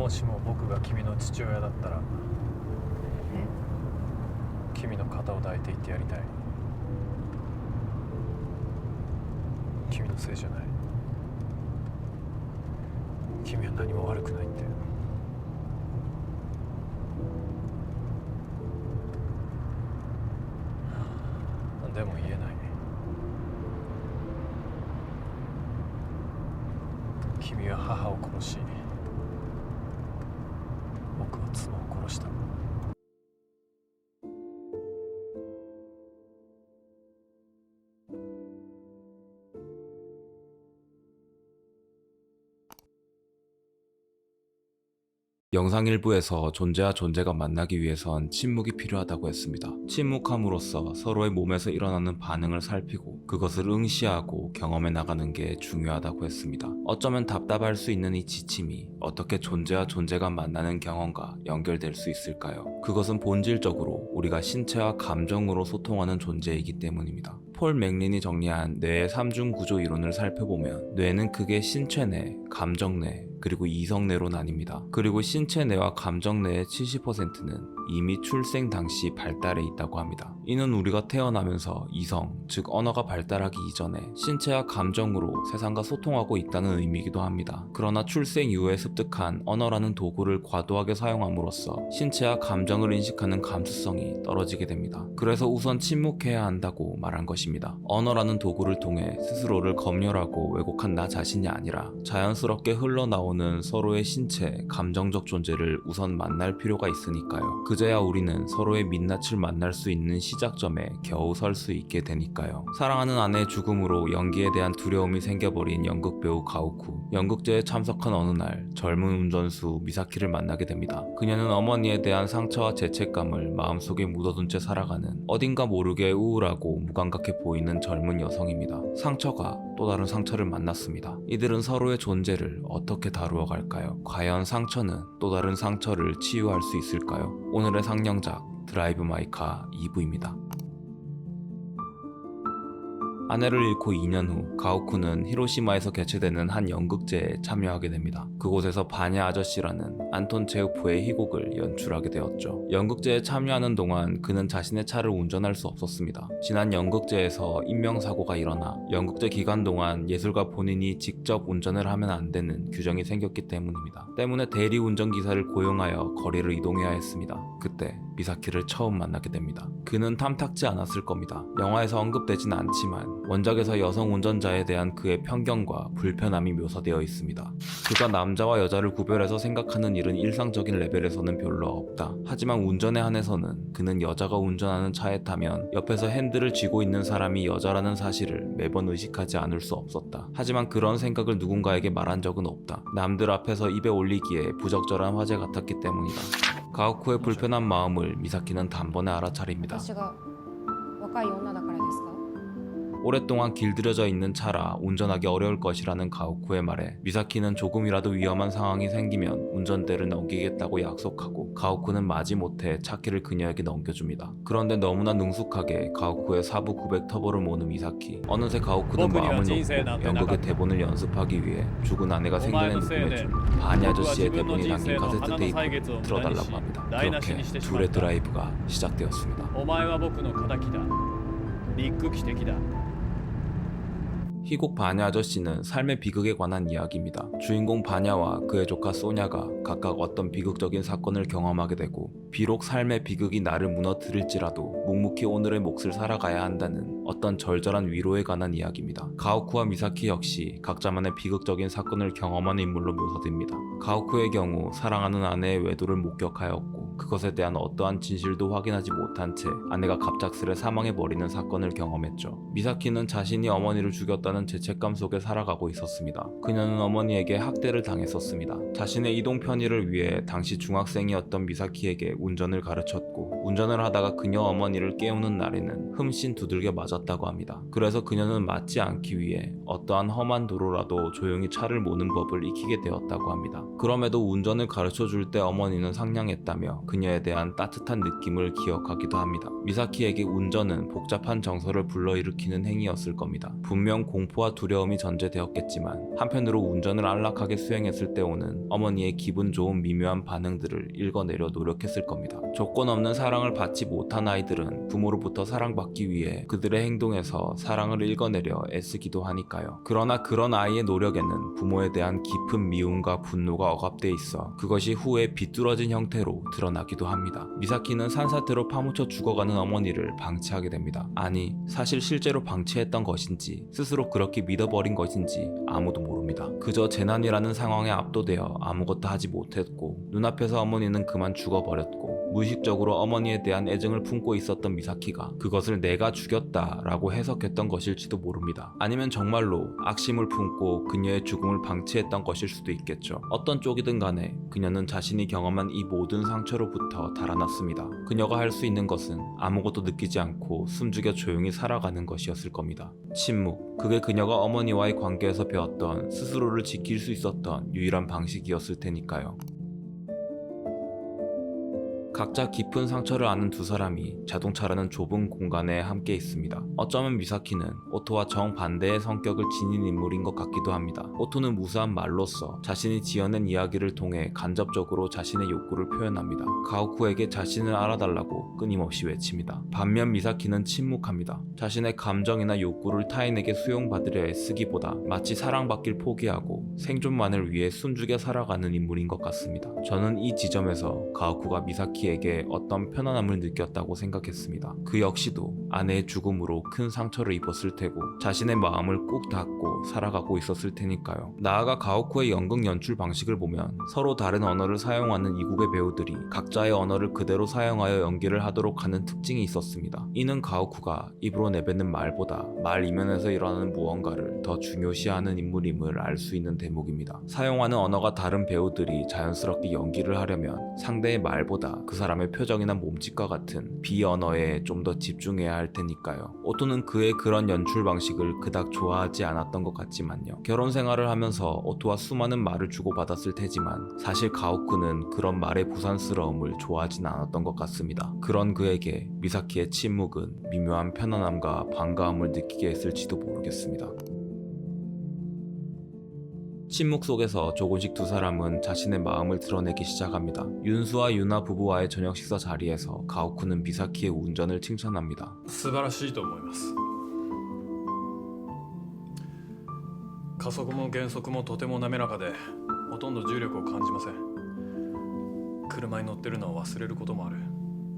もしも僕が君の父親だったら君の肩を抱いていってやりたい。君のせいじゃない。君は何も悪くないって。でも言えない。君は母を殺し、僕は妻を殺した。영상 일부에서 존재와 존재가 만나기 위해선 침묵이 필요하다고 했습니다. 침묵함으로써 서로의 몸에서 일어나는 반응을 살피고 그것을 응시하고 경험해 나가는 게 중요하다고 했습니다. 어쩌면 답답할 수 있는 이 지침이 어떻게 존재와 존재가 만나는 경험과 연결될 수 있을까요? 그것은 본질적으로 우리가 신체와 감정으로 소통하는 존재이기 때문입니다. 폴 맥린이 정리한 뇌의 3중 구조 이론을 살펴보면 뇌는 크게 신체 내, 감정 내, 그리고 이성 내로 나뉩니다. 그리고 신체 내와 감정 내의 70%는 이미 출생 당시 발달해 있다고 합니다. 이는 우리가 태어나면서 이성, 즉 언어가 발달하기 이전에 신체와 감정으로 세상과 소통하고 있다는 의미이기도 합니다. 그러나 출생 이후에 습득한 언어라는 도구를 과도하게 사용함으로써 신체와 감정을 인식하는 감수성이 떨어지게 됩니다. 그래서 우선 침묵해야 한다고 말한 것입니다. 언어라는 도구를 통해 스스로를 검열하고 왜곡한 나 자신이 아니라 자연스럽게 흘러나오는 서로의 신체, 감정적 존재를 우선 만날 필요가 있으니까요. 그제야 우리는 서로의 민낯을 만날 수 있는 시작점에 겨우 설 수 있게 되니까요. 사랑하는 아내의 죽음으로 연기에 대한 두려움이 생겨버린 연극 배우 가오쿠. 연극제에 참석한 어느 날 젊은 운전수 미사키를 만나게 됩니다. 그녀는 어머니에 대한 상처와 죄책감을 마음속에 묻어둔 채 살아가는 어딘가 모르게 우울하고 무감각해 보이는 젊은 여성입니다. 상처가 또 다른 상처를 만났습니다. 이들은 서로의 존재를 어떻게 다루어 갈까요? 과연 상처는 또 다른 상처를 치유할 수 있을까요? 오늘의 상영작 드라이브 마이 카 2부입니다. 아내를 잃고 2년 후 가오쿠는 히로시마에서 개최되는 한 연극제에 참여하게 됩니다. 그곳에서 바냐 아저씨라는 안톤 체흐프의 희곡을 연출하게 되었죠. 연극제에 참여하는 동안 그는 자신의 차를 운전할 수 없었습니다. 지난 연극제에서 인명사고가 일어나 연극제 기간 동안 예술가 본인이 직접 운전을 하면 안 되는 규정이 생겼기 때문입니다. 때문에 대리 운전기사를 고용하여 거리를 이동해야 했습니다. 그때 미사키를 처음 만나게 됩니다. 그는 탐탁지 않았을 겁니다. 영화에서 언급되진 않지만 원작에서 여성 운전자에 대한 그의 편견과 불편함이 묘사되어 있습니다. 그가 남자와 여자를 구별해서 생각하는 일은 일상적인 레벨에서는 별로 없다. 하지만 운전에 한해서는 그는 여자가 운전하는 차에 타면 옆에서 핸들을 쥐고 있는 사람이 여자라는 사실을 매번 의식하지 않을 수 없었다. 하지만 그런 생각을 누군가에게 말한 적은 없다. 남들 앞에서 입에 올리기에 부적절한 화제 같았기 때문이다. 가오쿠의 불편한 마음을 미사키는 단번에 알아차립니다. 私が若い女だからですか？ 오랫동안 길들여져 있는 차라 운전하기 어려울 것이라는 가오쿠의 말에 미사키는 조금이라도 위험한 상황이 생기면 운전대를 넘기겠다고 약속하고 가오쿠는 마지못해 차키를 그녀에게 넘겨줍니다. 그런데 너무나 능숙하게 가오쿠의 사부 900 터보를 모는 미사키. 어느새 가오쿠는 마음을 놓고 연극의 대본을 연습하기 위해 죽은 아내가 생전에 녹음해준 바니 아저씨의 대본이 담긴 카세트 테이프를 틀어달라고 합니다. 그렇게 둘의 드라이브가 시작되었습니다. お前は僕の仇だ。ビッグ汽笛だ。 희곡 바냐 아저씨는 삶의 비극에 관한 이야기입니다. 주인공 바냐와 그의 조카 소냐가 각각 어떤 비극적인 사건을 경험하게 되고 비록 삶의 비극이 나를 무너뜨릴지라도 묵묵히 오늘의 몫을 살아가야 한다는 어떤 절절한 위로에 관한 이야기입니다. 가오쿠와 미사키 역시 각자만의 비극적인 사건을 경험한 인물로 묘사됩니다. 가오쿠의 경우 사랑하는 아내의 외도를 목격하였고 그것에 대한 어떠한 진실도 확인하지 못한 채 아내가 갑작스레 사망해버리는 사건을 경험했죠. 미사키는 자신이 어머니를 죽였다는 죄책감 속에 살아가고 있었습니다. 그녀는 어머니에게 학대를 당했었습니다. 자신의 이동 편의를 위해 당시 중학생이었던 미사키에게 운전을 가르쳤고 운전을 하다가 그녀 어머니를 깨우는 날에는 흠씬 두들겨 맞았다고 합니다. 그래서 그녀는 맞지 않기 위해 어떠한 험한 도로라도 조용히 차를 모는 법을 익히게 되었다고 합니다. 그럼에도 운전을 가르쳐줄 때 어머니는 상냥했다며 그녀에 대한 따뜻한 느낌을 기억하기도 합니다. 미사키에게 운전은 복잡한 정서를 불러일으키는 행위였을 겁니다. 분명 공포와 두려움이 전제되었겠지만 한편으로 운전을 안락하게 수행했을 때 오는 어머니의 기분 좋은 미묘한 반응들을 읽어내려 노력했을 겁니다. 조건 없는 사랑을 받지 못한 아이들은 부모로부터 사랑받기 위해 그들의 행동에서 사랑을 읽어내려 애쓰기도 하니까요. 그러나 그런 아이의 노력에는 부모에 대한 깊은 미움과 분노가 억압돼 있어 그것이 후에 비뚤어진 형태로 드러나기도 합니다. 미사키는 산사태로 파묻혀 죽어가는 어머니를 방치하게 됩니다. 아니, 사실 실제로 방치했던 것인지 스스로 그렇게 믿어버린 것인지 아무도 모릅니다. 그저 재난이라는 상황에 압도되어 아무것도 하지 못했고 눈앞에서 어머니는 그만 죽어버렸고 무의식적으로 어머니에 대한 애정을 품고 있었던 미사키가 그것을 내가 죽였다라고 해석했던 것일지도 모릅니다. 아니면 정말로 악심을 품고 그녀의 죽음을 방치했던 것일 수도 있겠죠. 어떤 쪽이든 간에 그녀는 자신이 경험한 이 모든 상처로부터 달아났습니다. 그녀가 할 수 있는 것은 아무것도 느끼지 않고 숨죽여 조용히 살아가는 것이었을 겁니다. 침묵, 그게 그녀가 어머니와의 관계에서 배웠던 스스로를 지킬 수 있었던 유일한 방식이었을 테니까요. 각자 깊은 상처를 아는 두 사람이 자동차라는 좁은 공간에 함께 있습니다. 어쩌면 미사키는 오토와 정반대의 성격을 지닌 인물인 것 같기도 합니다. 오토는 무수한 말로써 자신이 지어낸 이야기를 통해 간접적으로 자신의 욕구를 표현합니다. 가오쿠에게 자신을 알아달라고 끊임없이 외칩니다. 반면 미사키는 침묵합니다. 자신의 감정이나 욕구를 타인에게 수용받으려 애쓰기보다 마치 사랑받길 포기하고 생존만을 위해 숨죽여 살아가는 인물인 것 같습니다. 저는 이 지점에서 가오쿠가 미사키에게 어떤 편안함을 느꼈다고 생각했습니다. 그 역시도 아내의 죽음으로 큰 상처를 입었을 테고 자신의 마음을 꾹 닫고 살아가고 있었을 테니까요. 나아가 가오쿠의 연극 연출 방식을 보면 서로 다른 언어를 사용하는 이국의 배우들이 각자의 언어를 그대로 사용하여 연기를 하도록 하는 특징이 있었습니다. 이는 가오쿠가 입으로 내뱉는 말보다 말 이면에서 일어나는 무언가를 더 중요시하는 인물임을 알 수 있는 대목입니다. 사용하는 언어가 다른 배우들이 자연스럽게 연기를 하려면 상대의 말보다 그 사람의 표정이나 몸짓과 같은 비언어에 좀 더 집중해야 할 테니까요. 오토는 그의 그런 연출 방식을 그닥 좋아하지 않았던 것 같지만요. 결혼 생활을 하면서 오토와 수많은 말을 주고받았을 테지만 사실 가오쿠는 그런 말의 부산스러움을 좋아하진 않았던 것 같습니다. 그런 그에게 미사키의 침묵은 미묘한 편안함과 반가움을 느끼게 했을지도 모르겠습니다. 침묵 속에서 조금씩 두 사람은 자신의 마음을 드러내기 시작합니다. 윤수와 유나 부부와의 저녁 식사 자리에서 가오쿠는 미사키의 운전을 칭찬합니다. 素晴らしいと思います。加速も減速もとても滑らかでほとんど重力を感じません。車に乗ってるのを忘れることもある。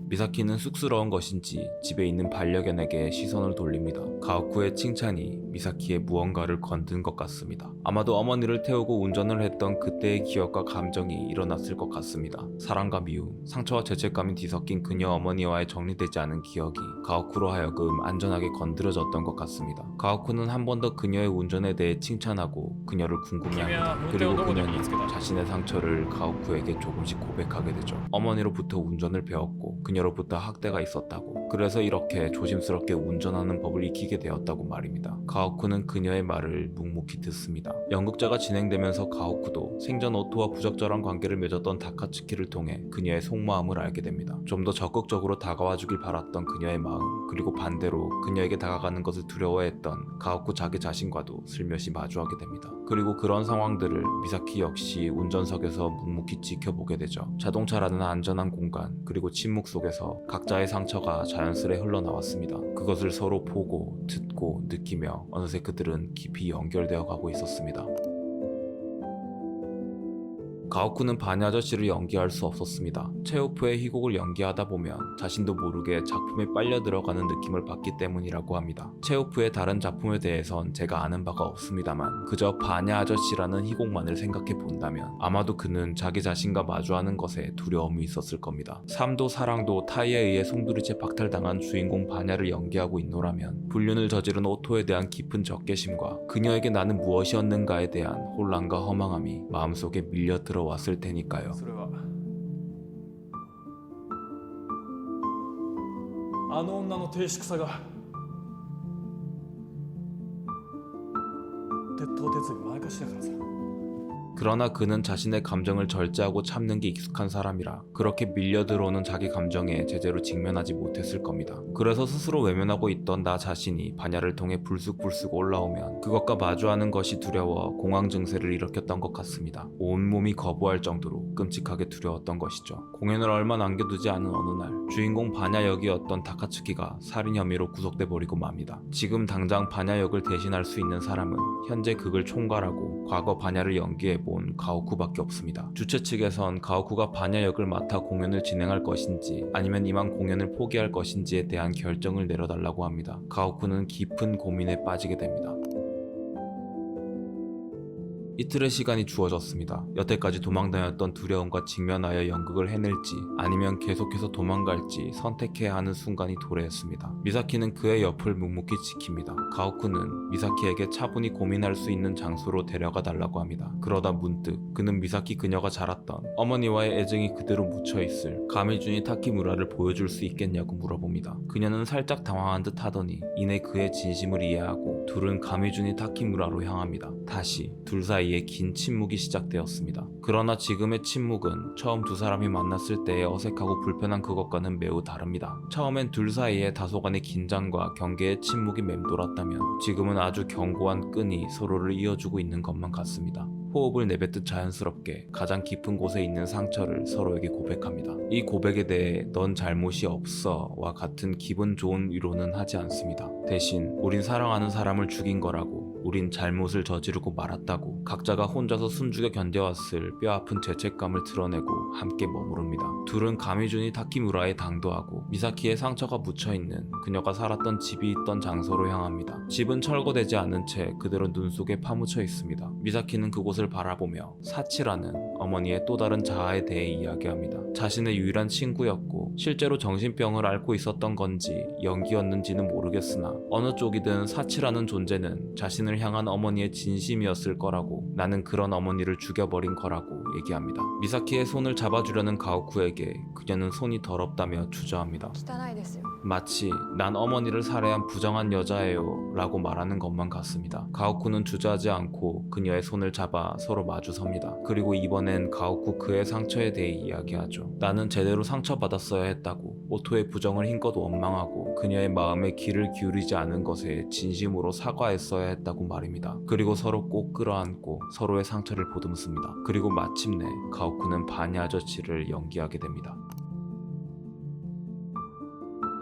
미사키는 쑥스러운 것인지 집에 있는 반려견에게 시선을 돌립니다. 가오쿠의 칭찬이 미사키의 무언가를 건든 것 같습니다. 아마도 어머니를 태우고 운전을 했던 그때의 기억과 감정이 일어났을 것 같습니다. 사랑과 미움, 상처와 죄책감이 뒤섞인 그녀 어머니와의 정리되지 않은 기억이 가오쿠로 하여금 안전하게 건드려졌던 것 같습니다. 가오쿠는 한 번 더 그녀의 운전에 대해 칭찬하고 그녀를 궁금해합니다. 그리고 그녀는 자신의 상처를 가오쿠에게 조금씩 고백하게 되죠. 어머니로부터 운전을 배웠고 그녀로부터 학대가 있었다고, 그래서 이렇게 조심스럽게 운전하는 법을 익히게 되었다고 말입니다. 가오쿠는 그녀의 말을 묵묵히 듣습니다. 연극자가 진행되면서 가오쿠도 생전 오토와 부적절한 관계를 맺었던 다카츠키를 통해 그녀의 속마음을 알게 됩니다. 좀 더 적극적으로 다가와주길 바랐던 그녀의 마음, 그리고 반대로 그녀에게 다가가는 것을 두려워했던 가오쿠 자기 자신과도 슬며시 마주하게 됩니다. 그리고 그런 상황들을 미사키 역시 운전석에서 묵묵히 지켜보게 되죠. 자동차라는 안전한 공간, 그리고 침묵 속에서 각자의 상처가 자연스레 흘러나왔습니다. 그것을 서로 보고 듣고 느끼며 어느새 그들은 깊이 연결되어 가고 있었습니다. 가오쿠는 바니 아저씨를 연기할 수 없었습니다. 체오프의 희곡을 연기하다 보면 자신도 모르게 작품에 빨려 들어가는 느낌을 받기 때문이라고 합니다. 체오프의 다른 작품에 대해선 제가 아는 바가 없습니다만 그저 바니 아저씨라는 희곡만을 생각해 본다면 아마도 그는 자기 자신과 마주하는 것에 두려움이 있었을 겁니다. 삶도 사랑도 타이에 의해 송두리째 박탈당한 주인공 바냐를 연기하고 있노라면 불륜을 저지른 오토에 대한 깊은 적개심과 그녀에게 나는 무엇이었는가에 대한 혼란과 허망함이 마음속에 밀려 들어왔을 테니까요. それはあの女の低粛さが鉄頭鉄尾まやかしだからさ。 그러나 그는 자신의 감정을 절제하고 참는 게 익숙한 사람이라 그렇게 밀려 들어오는 자기 감정에 제대로 직면하지 못했을 겁니다. 그래서 스스로 외면하고 있던 나 자신이 반야를 통해 불쑥불쑥 올라오면 그것과 마주하는 것이 두려워 공황 증세를 일으켰던 것 같습니다. 온몸이 거부할 정도로 끔찍하게 두려웠던 것이죠. 공연을 얼마 남겨두지 않은 어느 날 주인공 반야 역이었던 다카츠키가 살인 혐의로 구속돼 버리고 맙니다. 지금 당장 반야 역을 대신할 수 있는 사람은 현재 극을 총괄하고 과거 반야를 연기해본 가오쿠밖에 없습니다. 주최 측에선 가오쿠가 반야 역을 맡아 공연을 진행할 것인지 아니면 이만 공연을 포기할 것인지에 대한 결정을 내려달라고 합니다. 가오쿠는 깊은 고민에 빠지게 됩니다. 이틀의 시간이 주어졌습니다. 여태까지 도망다녔던 두려움과 직면하여 연극을 해낼지 아니면 계속해서 도망갈지 선택해야 하는 순간이 도래했습니다. 미사키는 그의 옆을 묵묵히 지킵니다. 가오쿠는 미사키에게 차분히 고민할 수 있는 장소로 데려가 달라고 합니다. 그러다 문득 그는 미사키 그녀가 자랐던 어머니와의 애정이 그대로 묻혀있을 가미준이 타키무라를 보여줄 수 있겠냐고 물어봅니다. 그녀는 살짝 당황한 듯 하더니 이내 그의 진심을 이해하고 둘은 가미준이 타키무라로 향합니다. 다시 둘 사이에 긴 침묵이 시작되었습니다. 그러나 지금의 침묵은 처음 두 사람이 만났을 때의 어색하고 불편한 그것과는 매우 다릅니다. 처음엔 둘 사이에 다소간의 긴장과 경계의 침묵이 맴돌았다면 지금은 아주 견고한 끈이 서로를 이어주고 있는 것만 같습니다. 호흡을 내뱉듯 자연스럽게 가장 깊은 곳에 있는 상처를 서로에게 고백합니다. 이 고백에 대해 넌 잘못이 없어와 같은 기분 좋은 위로는 하지 않습니다. 대신 우린 사랑하는 사람을 죽인 거라고, 우린 잘못을 저지르고 말았다고, 각자가 혼자서 숨죽여 견뎌왔을 뼈아픈 죄책감을 드러내고 함께 머무릅니다. 둘은 가미준이 타키무라에 당도하고 미사키의 상처가 묻혀있는 그녀가 살았던 집이 있던 장소로 향합니다. 집은 철거되지 않은 채 그대로 눈 속에 파묻혀 있습니다. 미사키는 그곳을 바라보며 사치라는 어머니의 또 다른 자아에 대해 이야기합니다. 자신의 유일한 친구였고 실제로 정신병을 앓고 있었던 건지 연기였는지는 모르겠으나 어느 쪽이든 사치라는 존재는 자신을 향한 어머니의 진심이었을 거라고, 나는 그런 어머니를 죽여버린 거라고 얘기합니다. 미사키의 손을 잡아주려는 가오쿠에게 그녀는 손이 더럽다며 주저합니다. 汚いですよ 마치 난 어머니를 살해한 부정한 여자예요 라고 말하는 것만 같습니다. 가오쿠는 주저하지 않고 그녀의 손을 잡아 서로 마주섭니다. 그리고 이번엔 가오쿠 그의 상처에 대해 이야기하죠. 나는 제대로 상처받았어야 했다고, 오토의 부정을 힘껏 원망하고 그녀의 마음에 귀를 기울이지 않은 것에 진심으로 사과했어야 했다고 말입니다. 그리고 서로 꼭 끌어안고 서로의 상처를 보듬습니다. 그리고 마침내 가오쿠는 반야 아저씨를 연기하게 됩니다.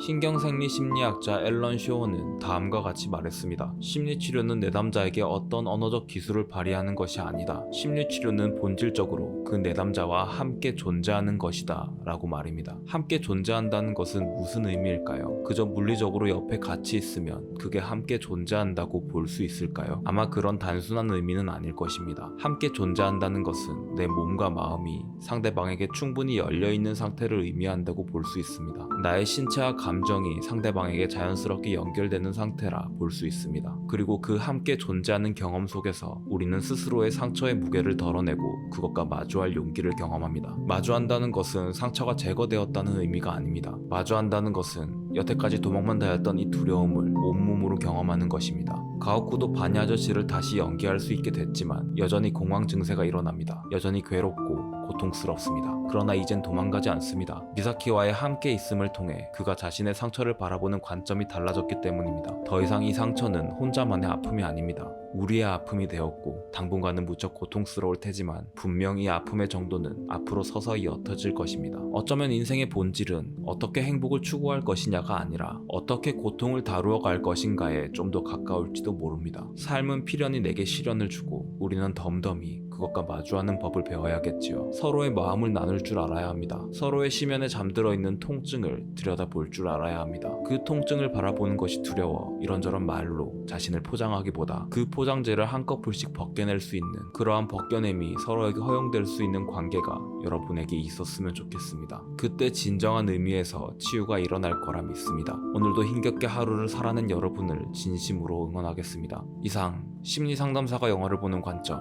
신경생리 심리학자 앨런 쇼어는 다음과 같이 말했습니다. 심리치료는 내담자에게 어떤 언어적 기술을 발휘하는 것이 아니다. 심리치료는 본질적으로 그 내담자와 함께 존재하는 것이다 라고 말입니다. 함께 존재한다는 것은 무슨 의미일까요? 그저 물리적으로 옆에 같이 있으면 그게 함께 존재한다고 볼 수 있을까요? 아마 그런 단순한 의미는 아닐 것입니다. 함께 존재한다는 것은 내 몸과 마음이 상대방에게 충분히 열려있는 상태를 의미한다고 볼 수 있습니다. 나의 신체와 감정이 상대방에게 자연스럽게 연결되는 상태라 볼 수 있습니다. 그리고 그 함께 존재하는 경험 속에서 우리는 스스로의 상처의 무게를 덜어내고 그것과 마주할 용기를 경험합니다. 마주한다는 것은 상처가 제거되었다는 의미가 아닙니다. 마주한다는 것은 여태까지 도망만 다녔던 이 두려움을 온몸으로 경험하는 것입니다. 가오쿠도 반야 아저씨를 다시 연기할 수 있게 됐지만 여전히 공황 증세가 일어납니다. 여전히 괴롭고 고통스럽습니다. 그러나 이젠 도망가지 않습니다. 미사키와의 함께 있음을 통해 그가 자신의 상처를 바라보는 관점이 달라졌기 때문입니다. 더 이상 이 상처는 혼자만의 아픔이 아닙니다. 우리의 아픔이 되었고 당분간은 무척 고통스러울 테지만 분명 이 아픔의 정도는 앞으로 서서히 옅어질 것입니다. 어쩌면 인생의 본질은 어떻게 행복을 추구할 것이냐가 아니라 어떻게 고통을 다루어 갈 것인가에 좀 더 가까울지도 모릅니다. 삶은 필연히 내게 시련을 주고 우리는 덤덤히 그것과 마주하는 법을 배워야겠지요. 서로의 마음을 나눌 줄 알아야 합니다. 서로의 심연에 잠들어 있는 통증을 들여다볼 줄 알아야 합니다. 그 통증을 바라보는 것이 두려워 이런저런 말로 자신을 포장하기보다 그 포장재를 한꺼풀씩 벗겨낼 수 있는 그러한 벗겨냄이 서로에게 허용될 수 있는 관계가 여러분에게 있었으면 좋겠습니다. 그때 진정한 의미에서 치유가 일어날 거라 믿습니다. 오늘도 힘겹게 하루를 살아낸 여러분을 진심으로 응원하겠습니다. 이상 심리상담사가 영화를 보는 관점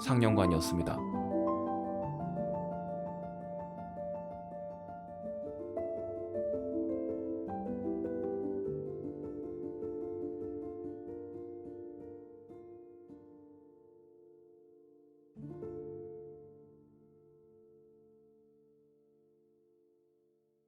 상영관이었습니다.